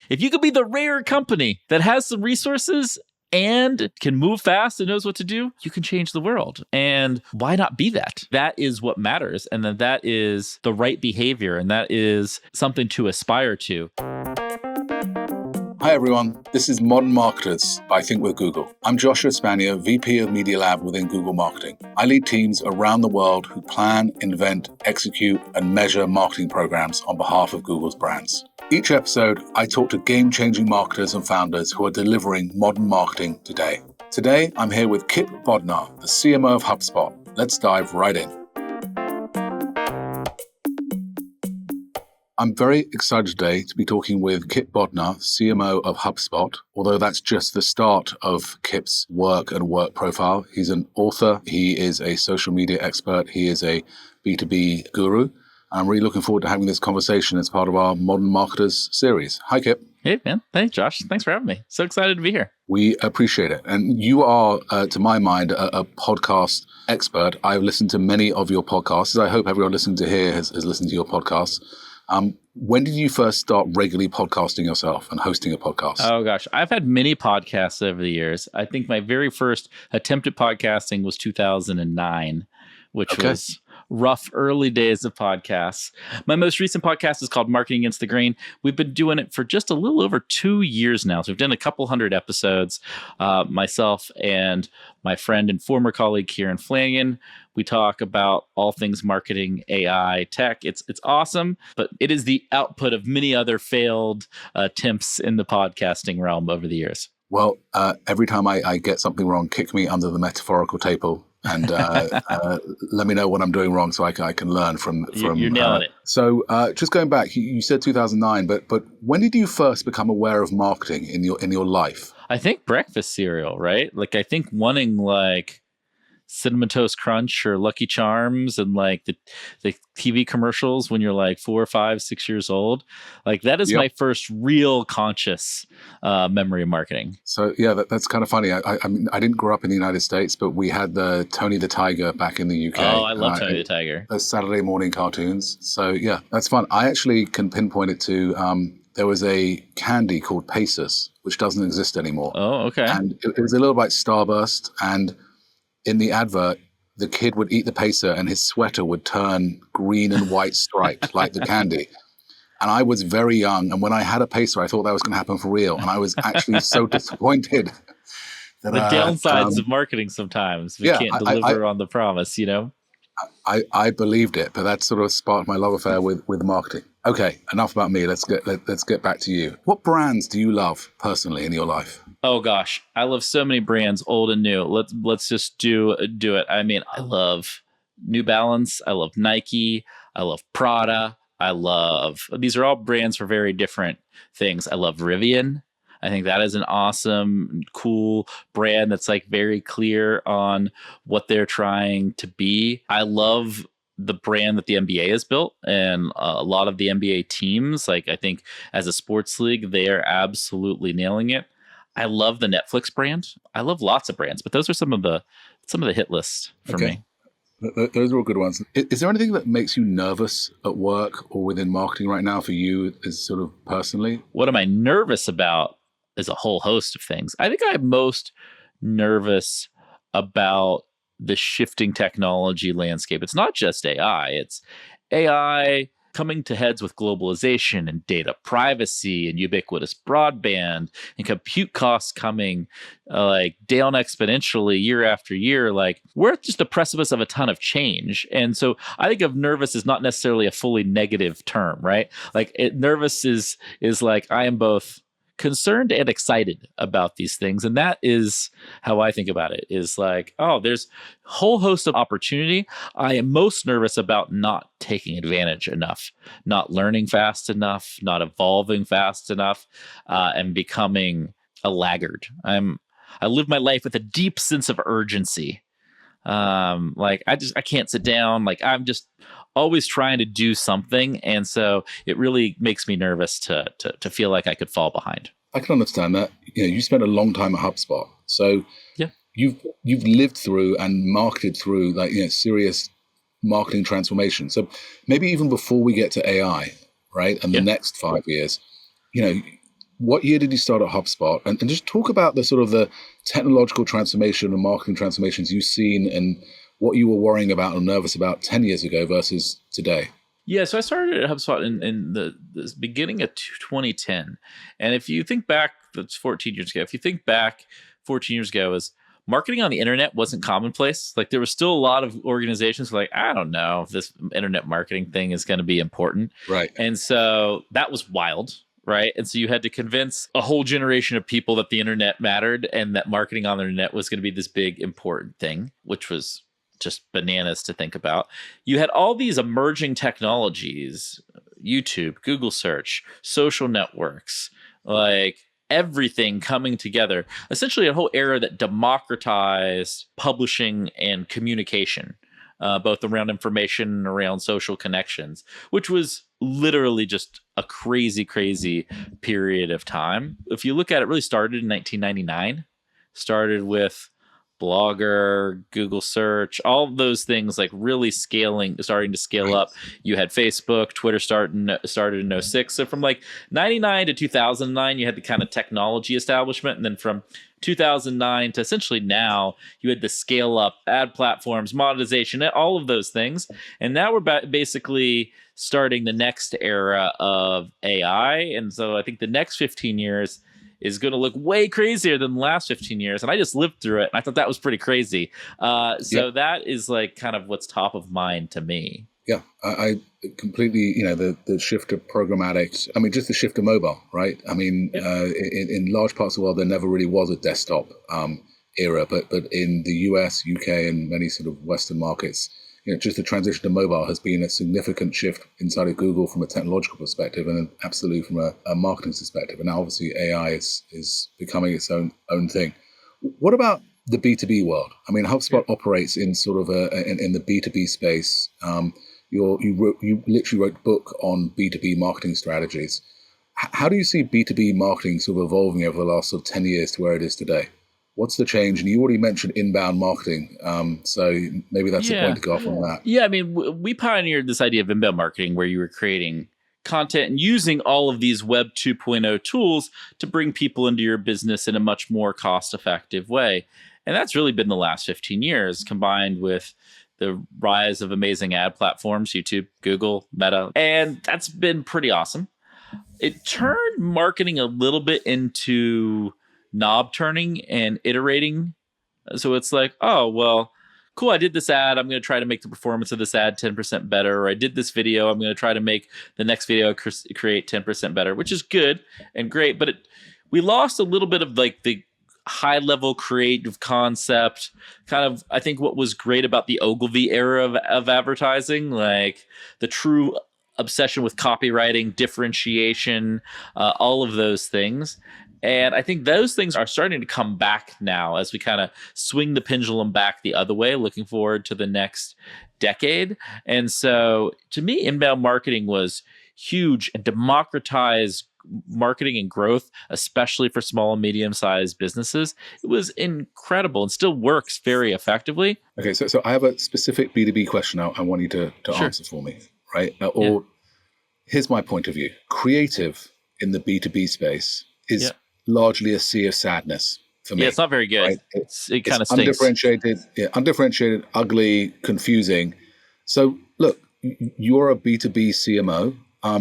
if you could be the rare company that has some resources and can move fast and knows what to do, you can change the world. And why not be that? That is what matters. And then that is the right behavior. And that is something to aspire to. Hi everyone, this is Modern Marketers by Think with Google. I'm Joshua Spanier, VP of Media Lab within Google Marketing. I lead teams around the world who plan, invent, execute, and measure marketing programs on behalf of Google's brands. Each episode, I talk to game-changing marketers and founders who are delivering modern marketing today. Today, I'm here with Kipp Bodnar, the CMO of Hubspot. Let's dive right in. I'm very excited today to be talking with Kipp Bodnar, CMO of Hubspot, although that's just the start of Kipp's work and work profile. He's an author, he is a social media expert, he is a B2B guru. I'm really looking forward to having this conversation as part of our Modern Marketers series. Hi, Kipp. Hey, man. Thanks, Josh. Thanks for having me. So excited to be here. We appreciate it. And you are, to my mind, a podcast expert. I've listened to many of your podcasts. I hope everyone listening to here has listened to your podcasts. When did you first start regularly podcasting yourself and hosting a podcast? Oh, gosh. I've had many podcasts over the years. I think my very first attempt at podcasting was 2009, which was rough early days of podcasts. My most recent podcast is called Marketing Against the Grain. We've been doing it for just a little over 2 years now. So we've done a couple hundred episodes, myself and my friend and former colleague, Kieran Flanagan. We talk about all things marketing, AI, tech. It's awesome, but it is the output of many other failed attempts in the podcasting realm over the years. Well, every time I get something wrong, kick me under the metaphorical table and let me know what I'm doing wrong so I can learn from You're nailing it. So just going back, you said 2009, but when did you first become aware of marketing in your life? I think breakfast cereal, right? Like I think wanting like Cinnamon Toast Crunch or Lucky Charms and like the TV commercials when you're like 4, 5, 6 years old. Like that is my first real conscious memory of marketing. So yeah, that's kind of funny. I mean, I didn't grow up in the United States, but we had the Tony the Tiger back in the UK. Oh, I love Tony the Tiger. Those Saturday morning cartoons. So yeah, that's fun. I actually can pinpoint it to there was a candy called Pacers, which doesn't exist anymore. Oh, okay. And it was a little bit Starburst, and in the advert, the kid would eat the Pacer and his sweater would turn green and white striped like the candy. And I was very young. And when I had a Pacer, I thought that was going to happen for real. And I was actually so disappointed. That, the downsides of marketing sometimes. We can't deliver on the promise, you know? I believed it, but that sort of sparked my love affair with marketing. Okay, enough about me. Let's get back to you. What brands do you love personally in your life? Oh gosh, I love so many brands, old and new. Let's just do it. I mean, I love New Balance. I love Nike. I love Prada. These are all brands for very different things. I love Rivian. I think that is an awesome, cool brand that's like very clear on what they're trying to be. I love the brand that the NBA has built and a lot of the NBA teams. Like I think as a sports league, they are absolutely nailing it. I love the Netflix brand. I love lots of brands, but those are some of the hit lists for me. Those are all good ones. Is there anything that makes you nervous at work or within marketing right now for you as sort of personally? What am I nervous about is a whole host of things. I think I'm most nervous about the shifting technology landscape. It's not just AI. It's AI coming to heads with globalization and data privacy and ubiquitous broadband and compute costs coming like down exponentially year after year. Like we're at just the precipice of a ton of change. And so I think of nervous is not necessarily a fully negative term, right? Like nervous is like I am both concerned and excited about these things. And that is how I think about it, is like, oh, there's a whole host of opportunity. I am most nervous about not taking advantage enough, not learning fast enough, not evolving fast enough, and becoming a laggard. I live my life with a deep sense of urgency. Like I can't sit down. Like I'm just always trying to do something. And so it really makes me nervous to feel like I could fall behind. I can understand that. You spent a long time at HubSpot. So yeah, you've lived through and marketed through like, serious marketing transformation. So maybe even before we get to AI, right? And the next 5 years, what year did you start at HubSpot? And just talk about the sort of the technological transformation and marketing transformations you've seen and what you were worrying about or nervous about 10 years ago versus today. Yeah, so I started at HubSpot in the beginning of 2010. And if you think back, that's 14 years ago. If you think back 14 years ago, is marketing on the internet wasn't commonplace. Like there was still a lot of organizations who were like, I don't know if this internet marketing thing is going to be important. Right. And so that was wild. Right. And so you had to convince a whole generation of people that the internet mattered and that marketing on the internet was going to be this big, important thing, which was just bananas to think about. You had all these emerging technologies, YouTube, Google search, social networks, like everything coming together, essentially a whole era that democratized publishing and communication, both around information and around social connections, which was literally just a crazy, crazy period of time. If you look at it, really started in 1999, started with Blogger, Google search, all of those things like really starting to scale up. You had Facebook, Twitter started in 06. So from like 99 to 2009, you had the kind of technology establishment. And then from 2009 to essentially now, you had the scale up ad platforms, monetization, all of those things. And now we're basically starting the next era of AI. And so I think the next 15 years is going to look way crazier than the last 15 years. And I just lived through it. And I thought that was pretty crazy. So that is like kind of what's top of mind to me. Yeah, I completely, the shift to programmatic, just the shift to mobile, right? In large parts of the world, there never really was a desktop era, but in the US, UK, and many sort of Western markets, just the transition to mobile has been a significant shift inside of Google from a technological perspective and absolutely from a marketing perspective. And now obviously AI is becoming its own thing. What about the B2B world? HubSpot operates in sort of in the B2B space. You literally wrote a book on B2B marketing strategies. How do you see B2B marketing sort of evolving over the last sort of 10 years to where it is today? What's the change? And you already mentioned inbound marketing. So maybe that's the point to go off on that. Yeah, we pioneered this idea of inbound marketing where you were creating content and using all of these Web 2.0 tools to bring people into your business in a much more cost-effective way. And that's really been the last 15 years, combined with the rise of amazing ad platforms, YouTube, Google, Meta. And that's been pretty awesome. It turned marketing a little bit into knob turning and iterating. So it's like, oh, well, cool, I did this ad. I'm going to try to make the performance of this ad 10% better. Or I did this video. I'm going to try to make the next video create 10% better, which is good and great. But we lost a little bit of like the high level creative concept. Kind of, I think what was great about the Ogilvy era of advertising, like the true obsession with copywriting, differentiation, all of those things. And I think those things are starting to come back now as we kind of swing the pendulum back the other way, looking forward to the next decade. And so to me, inbound marketing was huge and democratized marketing and growth, especially for small and medium-sized businesses. It was incredible and still works very effectively. Okay, so I have a specific B2B question I want you to answer for me, right? Here's my point of view. Creative in the B2B space is largely a sea of sadness for me. Yeah, it's not very good. Right? It kind of stinks. Undifferentiated, ugly, confusing. So look, you're a B2B CMO.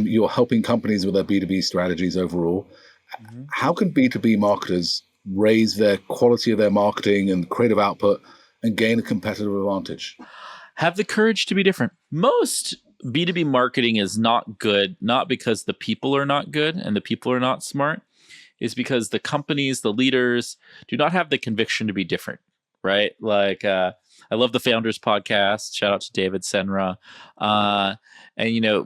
You're helping companies with their B2B strategies overall. Mm-hmm. How can B2B marketers raise their quality of their marketing and creative output and gain a competitive advantage? Have the courage to be different. Most B2B marketing is not good, not because the people are not good and the people are not smart. Is because the companies, the leaders do not have the conviction to be different, right? Like, I love the Founders podcast. Shout out to David Senra. And,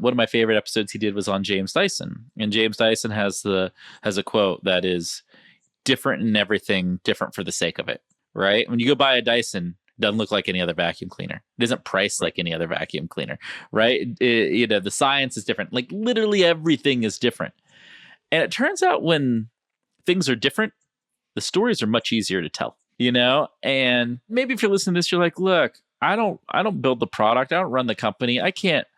one of my favorite episodes he did was on James Dyson. And James Dyson has a quote that is different in everything, different for the sake of it, right? When you go buy a Dyson, it doesn't look like any other vacuum cleaner. It isn't priced like any other vacuum cleaner, right? The science is different. Like literally everything is different. And it turns out when things are different, the stories are much easier to tell, and maybe if you're listening to this, you're like, look, I don't build the product. I don't run the company. I can't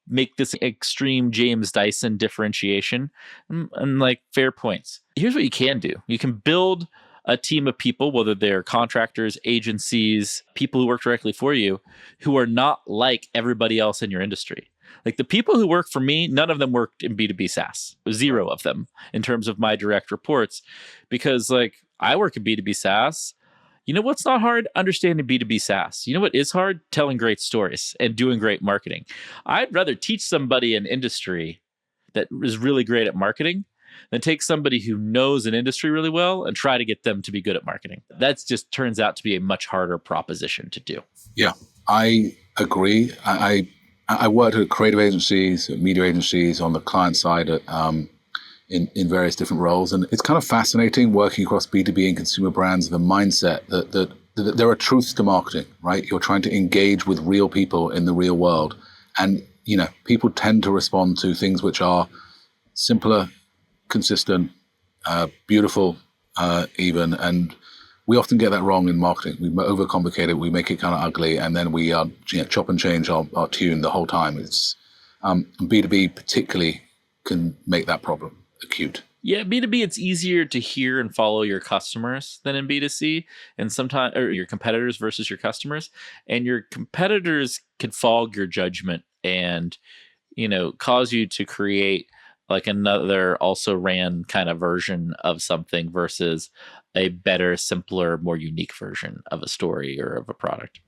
make this extreme James Dyson differentiation. And like, fair points. here's what you can do. You can build a team of people, whether they're contractors, agencies, people who work directly for you, who are not like everybody else in your industry. Like the people who work for me, none of them worked in B2B SaaS. Zero of them in terms of my direct reports, because like I work in B2B SaaS. You know what's not hard? Understanding B2B SaaS. You know what is hard? Telling great stories and doing great marketing. I'd rather teach somebody an industry that is really great at marketing than take somebody who knows an industry really well and try to get them to be good at marketing. That just turns out to be a much harder proposition to do. Yeah, I agree. I worked at creative agencies, media agencies on the client side at, in various different roles. And it's kind of fascinating working across B2B and consumer brands, the mindset that there are truths to marketing, right? You're trying to engage with real people in the real world. And, you know, people tend to respond to things which are simpler, consistent, beautiful, even. And we often get that wrong in marketing. We overcomplicate it. We make it kind of ugly. And then we chop and change our tune the whole time. It's B2B particularly can make that problem acute. Yeah, B2B, it's easier to hear and follow your customers than in B2C, and sometimes, or your competitors versus your customers. And your competitors can fog your judgment and, cause you to create like another also ran kind of version of something versus a better, simpler, more unique version of a story or of a product.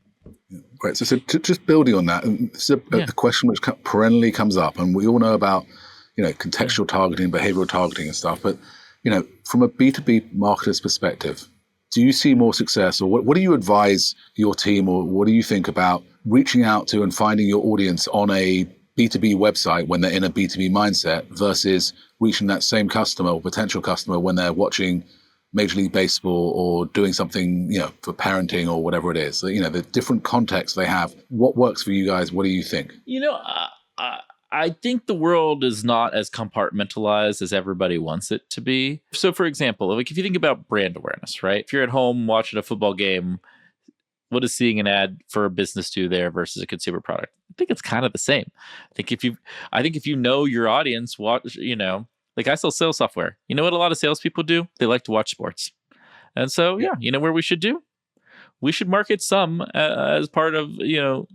Yeah, great. So just building on that, this is a question which perennially comes up, and we all know about contextual targeting, behavioral targeting and stuff. But, from a B2B marketer's perspective, do you see more success, or what do you advise your team, or what do you think about reaching out to and finding your audience on a B2B website when they're in a B2B mindset versus reaching that same customer or potential customer when they're watching Major League Baseball or doing something, for parenting or whatever it is? So, the different contexts they have. What works for you guys? What do you think? I think the world is not as compartmentalized as everybody wants it to be. So, for example, like if you think about brand awareness, right? If you're at home watching a football game, what does seeing an ad for a business do there versus a consumer product? I think it's kind of the same. I think if you know your audience, like I sell sales software. You know what a lot of salespeople do? They like to watch sports. And so, where we should do? We should market some as part of,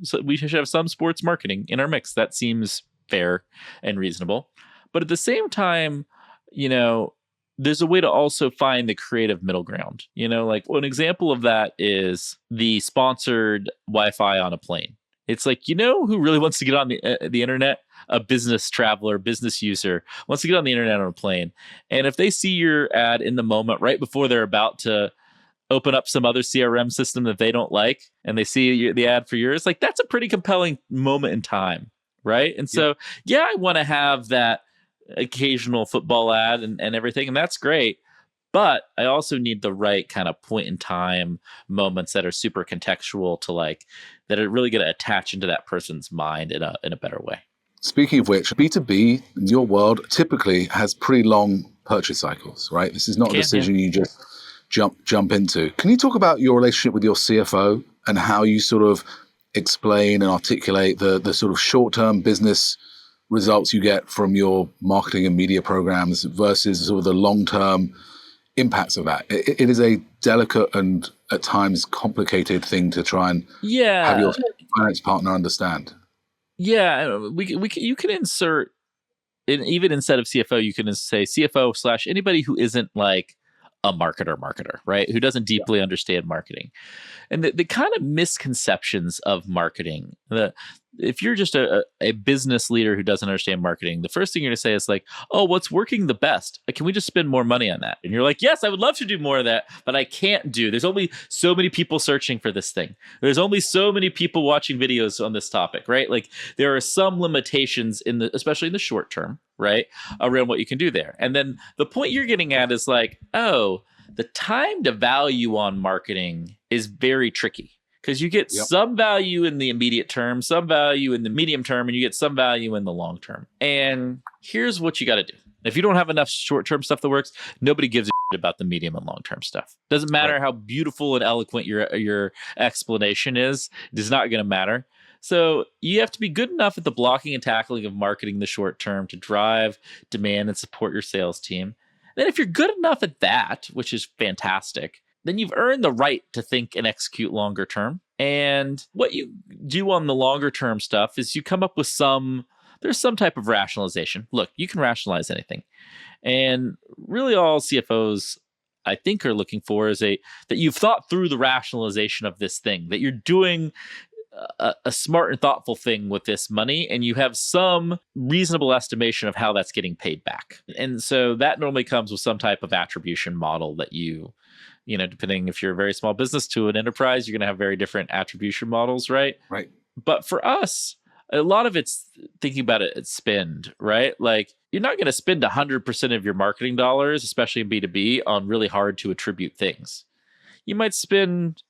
so we should have some sports marketing in our mix. That seems fair and reasonable. But at the same time, there's a way to also find the creative middle ground. Like one example of that is the sponsored Wi-Fi on a plane. It's like, who really wants to get on the internet? A business traveler, business user wants to get on the internet on a plane. And if they see your ad in the moment, right before they're about to open up some other CRM system that they don't like, and they see the ad for yours, like that's a pretty compelling moment in time, right? And so, I want to have that occasional football ad and everything, and that's great. But I also need the right kind of point in time moments that are super contextual to that are really going to attach into that person's mind in a better way. Speaking of which, B2B in your world typically has pretty long purchase cycles, right? This is not a decision you just jump into. Can you talk about your relationship with your CFO and how you sort of explain and articulate the sort of short-term business results you get from your marketing and media programs versus sort of the long-term impacts of that? It is a delicate and at times complicated thing to try and have your finance partner understand. Yeah, you can insert, even instead of CFO, you can say CFO / anybody who isn't like a marketer, right? Who doesn't deeply understand marketing. And the kind of misconceptions of marketing, if you're just a business leader who doesn't understand marketing, the first thing you're going to say is like, oh, what's working the best? Can we just spend more money on that? And you're like, yes, I would love to do more of that, but I can't do. There's only so many people searching for this thing. There's only so many people watching videos on this topic, right? Like there are some limitations especially in the short term, right? Around what you can do there. And then the point you're getting at is like, oh, the time to value on marketing is very tricky. Because you get some value in the immediate term, some value in the medium term, and you get some value in the long term. And here's what you got to do. If you don't have enough short-term stuff that works, nobody gives a shit about the medium and long-term stuff. Doesn't matter how beautiful and eloquent your explanation is. It is not going to matter. So you have to be good enough at the blocking and tackling of marketing in the short term to drive demand and support your sales team. Then if you're good enough at that, which is fantastic, then you've earned the right to think and execute longer term. And what you do on the longer term stuff is you come up with there's some type of rationalization. Look, you can rationalize anything. And really all CFOs I think are looking for is that you've thought through the rationalization of this thing, that you're doing a smart and thoughtful thing with this money, and you have some reasonable estimation of how that's getting paid back. And so that normally comes with some type of attribution model that depending if you're a very small business to an enterprise, you're going to have very different attribution models, right? Right. But for us, a lot of it's thinking about it at spend, right? Like you're not going to spend 100% of your marketing dollars, especially in B2B, on really hard to attribute things. You might spend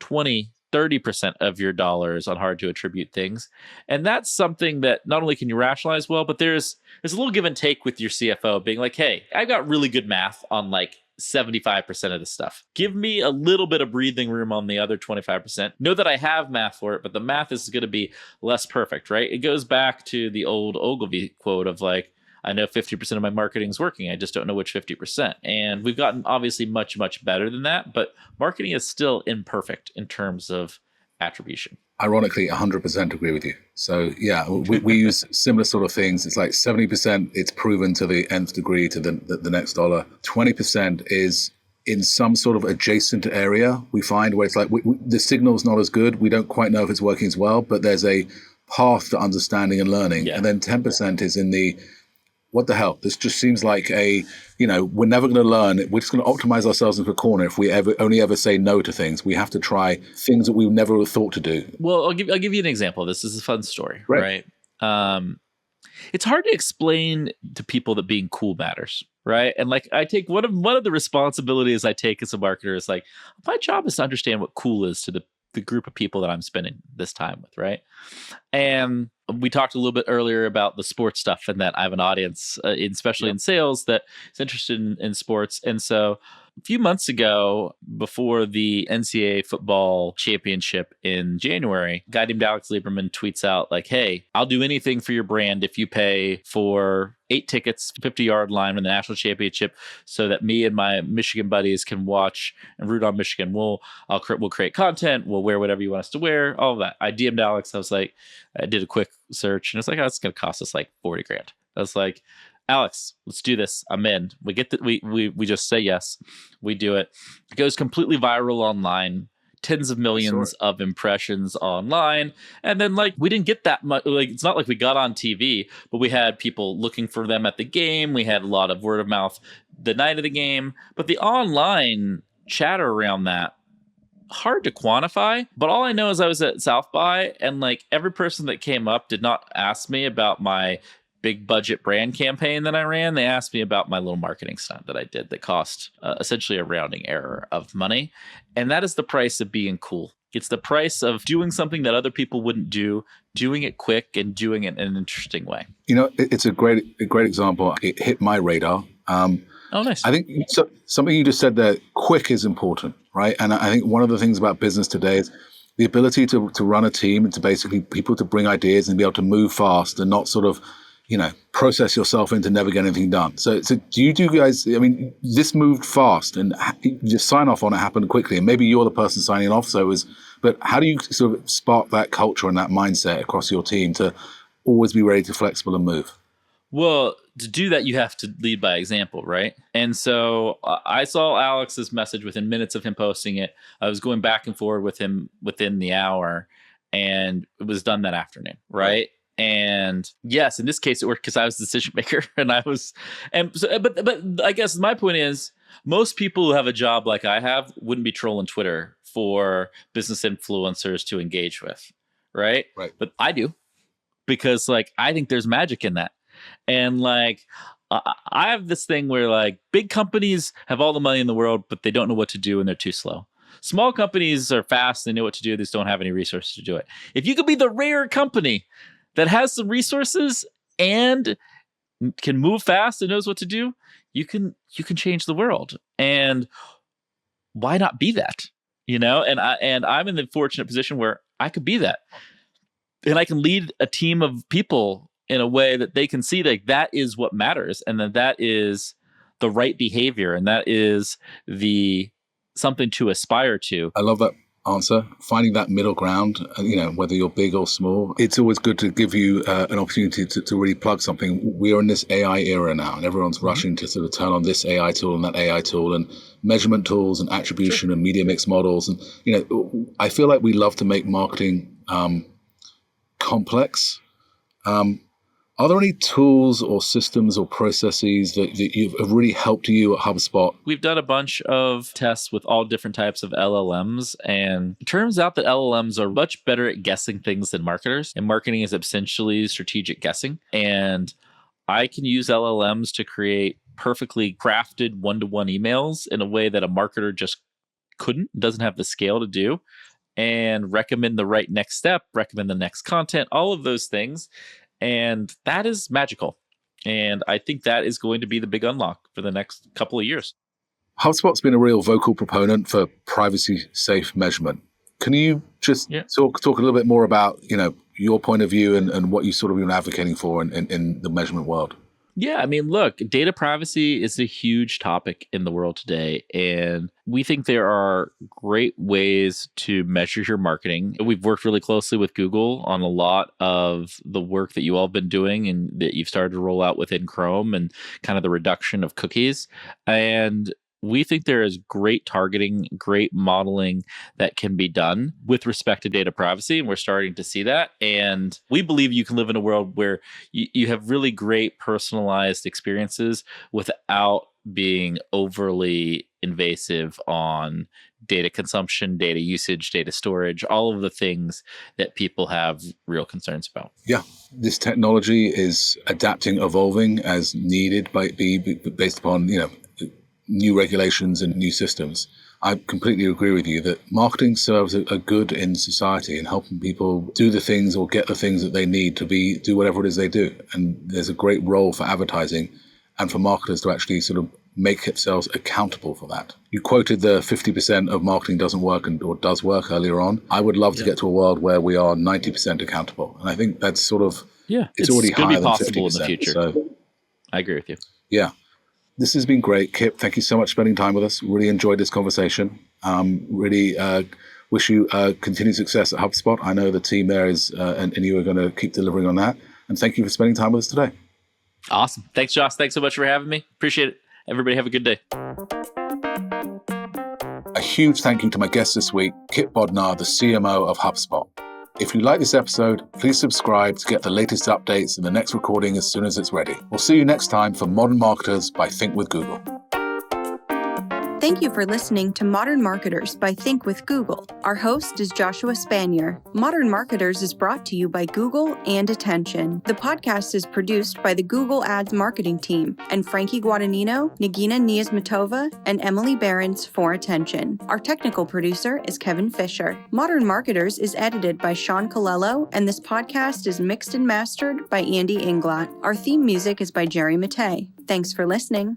20, 30% of your dollars on hard to attribute things. And that's something that not only can you rationalize well, but there's a little give and take with your CFO being like, hey, I've got really good math on like 75% of the stuff. Give me a little bit of breathing room on the other 25%. Know that I have math for it, but the math is going to be less perfect, right? It goes back to the old Ogilvy quote of like, I know 50% of my marketing is working. I just don't know which 50%. And we've gotten obviously much, much better than that, but marketing is still imperfect in terms of attribution. Ironically, 100% agree with you. So yeah, we use similar sort of things. It's like 70% it's proven to the nth degree to the next dollar. 20% is in some sort of adjacent area we find where it's like the signal's not as good. We don't quite know if it's working as well, but there's a path to understanding and learning. Yeah. And then 10% is in the what the hell? This just seems like we're never going to learn. We're just going to optimize ourselves into a corner if we only ever say no to things. We have to try things that we never would have thought to do. Well, I'll give you an example. This is a fun story, right? It's hard to explain to people that being cool matters, right? And like I take one of the responsibilities I take as a marketer is like my job is to understand what cool is to the group of people that I'm spending this time with, right? And we talked a little bit earlier about the sports stuff and that I have an audience, especially in sales, that is interested in sports. And so a few months ago, before the NCAA football championship in January, a guy named Alex Lieberman tweets out like, hey, I'll do anything for your brand if you pay for 8 tickets, 50-yard line in the national championship so that me and my Michigan buddies can watch and root on Michigan. We'll create content. We'll wear whatever you want us to wear, all of that. I DM'd Alex. I was like, I did a quick search and it's like, oh, it's going to cost us like $40,000. I was like, Alex, let's do this. I'm in. We get that. We just say yes. We do it. It goes completely viral online. Tens of millions of impressions online. And then like we didn't get that much. Like it's not like we got on TV, but we had people looking for them at the game. We had a lot of word of mouth the night of the game. But the online chatter around that, hard to quantify. But all I know is I was at South by and like every person that came up did not ask me about my big budget brand campaign that I ran. They asked me about my little marketing stunt that I did that cost essentially a rounding error of money. And that is the price of being cool. It's the price of doing something that other people wouldn't do, doing it quick and doing it in an interesting way. It's a great example. It hit my radar. Oh, nice. I think something you just said there, quick is important, right? And I think one of the things about business today is the ability to run a team and to basically people to bring ideas and be able to move fast and not sort of process yourself into never getting anything done. So do you guys, this moved fast and just sign off on it happened quickly. And maybe you're the person signing off. But how do you sort of spark that culture and that mindset across your team to always be ready to flexible and move? Well, to do that, you have to lead by example, right? And so I saw Alex's message within minutes of him posting it. I was going back and forward with him within the hour and it was done that afternoon, right? And yes, in this case, it worked because I was the decision maker, but I guess my point is, most people who have a job like I have wouldn't be trolling Twitter for business influencers to engage with, right? Right. But I do, because like I think there's magic in that, and like I have this thing where like big companies have all the money in the world, but they don't know what to do and they're too slow. Small companies are fast, they know what to do, they just don't have any resources to do it. If you could be the rare company that has some resources and can move fast and knows what to do, you can change the world. And why not be that? And I'm in the fortunate position where I could be that. And I can lead a team of people in a way that they can see like that is what matters and that is the right behavior, and that is the something to aspire to. I love that answer. Finding that middle ground, whether you're big or small, it's always good to give you an opportunity to really plug something. We are in this AI era now, and everyone's rushing to sort of turn on this AI tool and that AI tool and measurement tools and attribution and media mix models. And, I feel like we love to make marketing complex. Are there any tools or systems or processes that have really helped you at HubSpot? We've done a bunch of tests with all different types of LLMs, and it turns out that LLMs are much better at guessing things than marketers. And marketing is essentially strategic guessing. And I can use LLMs to create perfectly crafted one-to-one emails in a way that a marketer just doesn't have the scale to do, and recommend the right next step, recommend the next content, all of those things. And that is magical. And I think that is going to be the big unlock for the next couple of years. HubSpot's been a real vocal proponent for privacy-safe measurement. Can you just talk a little bit more about, your point of view and what you sort of been advocating for in the measurement world? Yeah, I mean, look, data privacy is a huge topic in the world today, and we think there are great ways to measure your marketing. We've worked really closely with Google on a lot of the work that you all have been doing and that you've started to roll out within Chrome and kind of the reduction of cookies. And we think there is great targeting, great modeling that can be done with respect to data privacy, and we're starting to see that. And we believe you can live in a world where you have really great personalized experiences without being overly invasive on data consumption, data usage, data storage, all of the things that people have real concerns about. Yeah, this technology is adapting, evolving as needed based upon, new regulations and new systems. I completely agree with you that marketing serves a good in society and helping people do the things or get the things that they need to do whatever it is they do. And there's a great role for advertising and for marketers to actually sort of make themselves accountable for that. You quoted the 50% of marketing doesn't work or does work earlier on. I would love to get to a world where we are 90% accountable. And I think that's sort of, it's already higher than 50%. In the future. So, I agree with you. Yeah. This has been great. Kipp, thank you so much for spending time with us. Really enjoyed this conversation. Really wish you continued success at HubSpot. I know the team there is, and you are going to keep delivering on that. And thank you for spending time with us today. Awesome. Thanks, Josh. Thanks so much for having me. Appreciate it. Everybody have a good day. A huge thank you to my guest this week, Kipp Bodnar, the CMO of HubSpot. If you like this episode, please subscribe to get the latest updates and the next recording as soon as it's ready. We'll see you next time for Modern Marketers by Think with Google. Thank you for listening to Modern Marketers by Think with Google. Our host is Joshua Spanier. Modern Marketers is brought to you by Google and Attention. The podcast is produced by the Google Ads marketing team and Frankie Guadagnino, Nagina Niazmatova, and Emily Behrens for Attention. Our technical producer is Kevin Fisher. Modern Marketers is edited by Sean Colello, and this podcast is mixed and mastered by Andy Inglot. Our theme music is by Jerry Mattei. Thanks for listening.